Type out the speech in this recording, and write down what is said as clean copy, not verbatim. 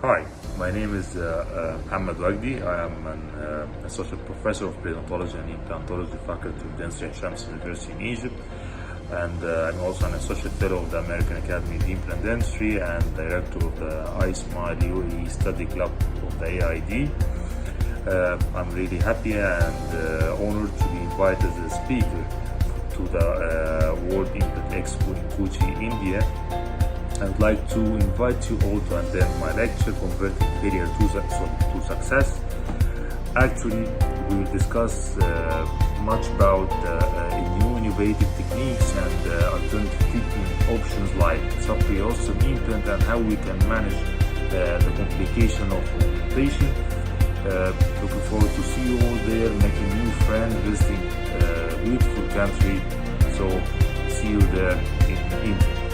Hi, my name is Mohamad Wagdy. I am an associate professor of periodontology and implantology faculty of Dentistry at Shams University in Egypt, and I'm also an associate fellow of the American Academy of Implant Dentistry and director of the iSmile UAE Study Club of the AID. I'm really happy and honored to be invited as a speaker to the World Implant Expo in Kochi, India. I would like to invite you all to attend my lecture, Converting Failure to Success. Actually, we will discuss much about new innovative techniques and alternative treatment options like subperiosteal implant and how we can manage the complication of implantation. Looking forward to see you all there, making new friends, visiting a beautiful country. So see you there in India.